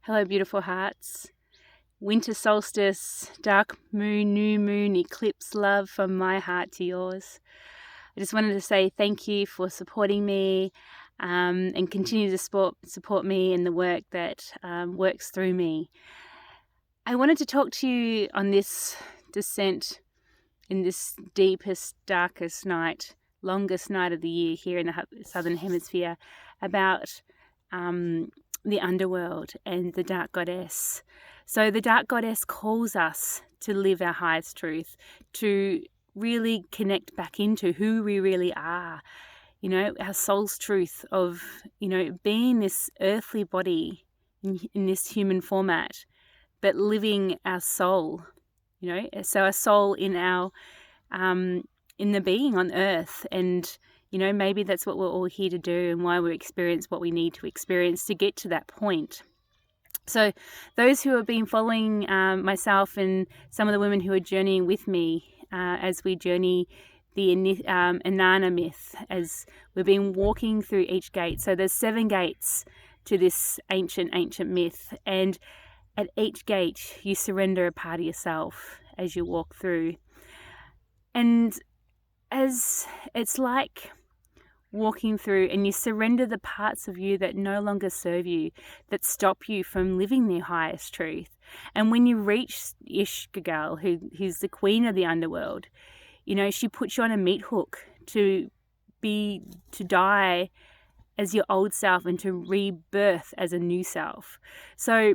Hello, beautiful hearts. Winter solstice, dark moon, new moon, eclipse love from my heart to yours. I just wanted to say thank you for supporting me and continue to support me in the work that works through me. I wanted to talk to you on this descent in this deepest, darkest night, longest night of the year here in the Southern Hemisphere about the underworld and the dark goddess. So the dark goddess calls us to live our highest truth, to really connect back into who we really are, our soul's truth of, being this earthly body in this human format, but living our soul, so our soul in our, in the being on earth. And maybe that's what we're all here to do and why we experience what we need to experience to get to that point. So those who have been following myself and some of the women who are journeying with me as we journey the Inanna myth, as we've been walking through each gate. So there's 7 gates to this ancient myth. And at each gate, you surrender a part of yourself as you walk through. And as it's like walking through, and you surrender the parts of you that no longer serve you, that stop you from living the highest truth. And when you reach Ishgagal, who's the queen of the underworld, she puts you on a meat hook to die as your old self and to rebirth as a new self. So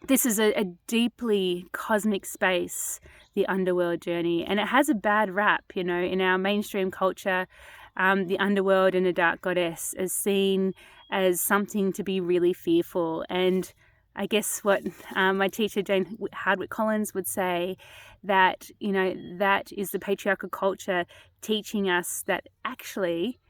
this is a deeply cosmic space, the underworld journey, and it has a bad rap, in our mainstream culture. The underworld and the dark goddess is seen as something to be really fearful. And I guess what my teacher, Jane Hardwick Collins, would say, that, that is the patriarchal culture teaching us that actually,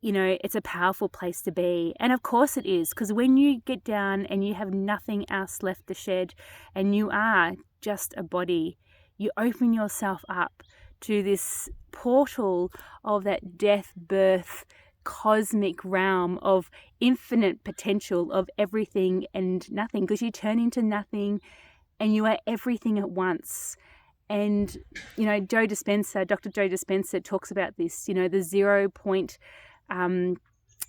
it's a powerful place to be. And of course it is, because when you get down and you have nothing else left to shed and you are just a body, you open yourself up to this portal of that death, birth, cosmic realm of infinite potential of everything and nothing, because you turn into nothing and you are everything at once. And, Dr. Joe Dispenza talks about this, the 0 point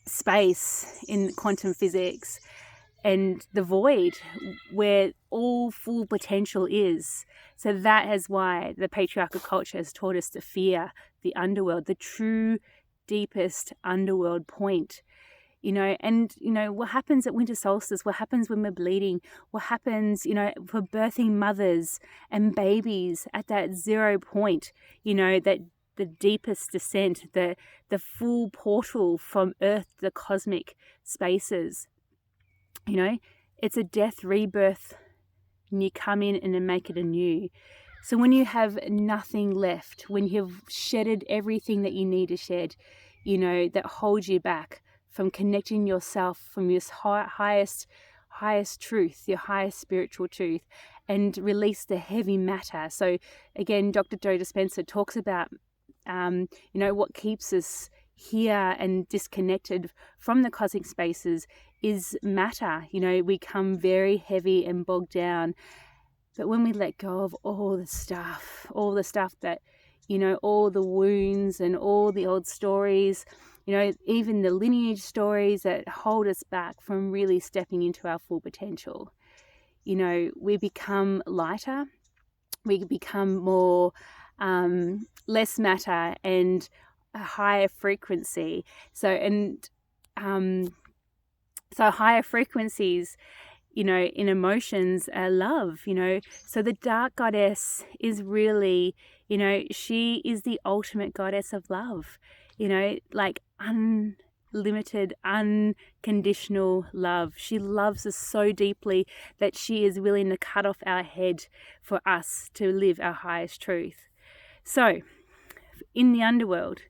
space in quantum physics and the void where all full potential is. So that is why the patriarchal culture has taught us to fear the underworld, the true, deepest underworld point. What happens at winter solstice, what happens when we're bleeding, what happens, for birthing mothers and babies at that 0 point, that the deepest descent, the full portal from earth to the cosmic spaces. It's a death, rebirth, and you come in and then make it anew. So when you have nothing left, when you've shedded everything that you need to shed, that holds you back from connecting yourself from your highest truth, your highest spiritual truth, and release the heavy matter. So again, Dr. Joe Dispenza talks about, what keeps us here and disconnected from the cosmic spaces is matter. We come very heavy and bogged down. But when we let go of all the stuff that, all the wounds and all the old stories, even the lineage stories that hold us back from really stepping into our full potential, we become lighter, we become more, less matter and a higher frequency. So higher frequencies, in emotions are love, So the dark goddess is really, she is the ultimate goddess of love, like unlimited, unconditional love. She loves us so deeply that she is willing to cut off our head for us to live our highest truth. So in the underworld,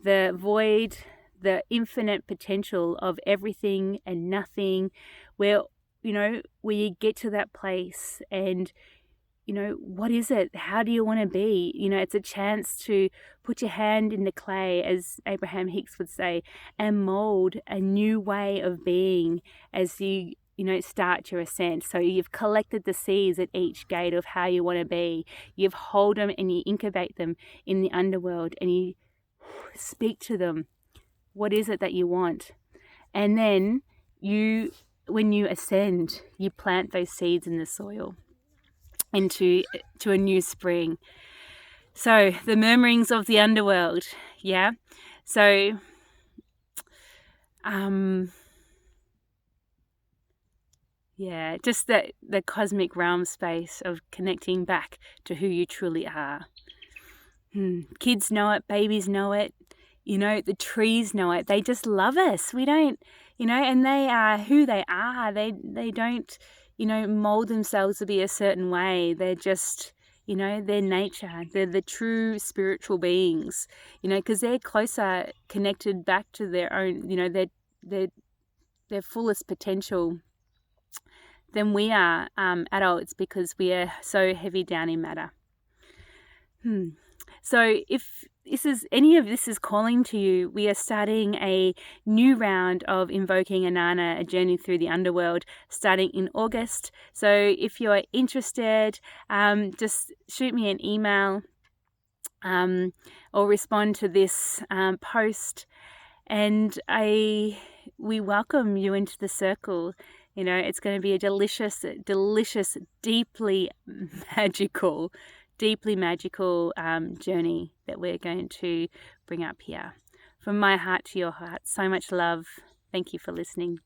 the void, the infinite potential of everything and nothing, where you get to that place and, what is it? How do you want to be? It's a chance to put your hand in the clay, as Abraham Hicks would say, and mold a new way of being as you start your ascent. So you've collected the seeds at each gate of how you want to be. You've hold them and you incubate them in the underworld, and you speak to them. What is it that you want? And then when you ascend, you plant those seeds in the soil into a new spring. So the murmurings of the underworld, yeah. So just the cosmic realm space of connecting back to who you truly are. Kids know it, babies know it, the trees know it. They just love us. We don't, and they are who they are. They don't, mold themselves to be a certain way. They're just, their nature. They're the true spiritual beings, because they're closer connected back to their own, their fullest potential than we are adults, because we are so heavy down in matter. So if any of this is calling to you, we are starting a new round of Invoking Inanna, a journey through the underworld, starting in August. So if you're interested, just shoot me an email or respond to this post, and we welcome you into the circle. It's going to be a delicious, deeply magical journey that we're going to bring up here. From my heart to your heart, so much love. Thank you for listening.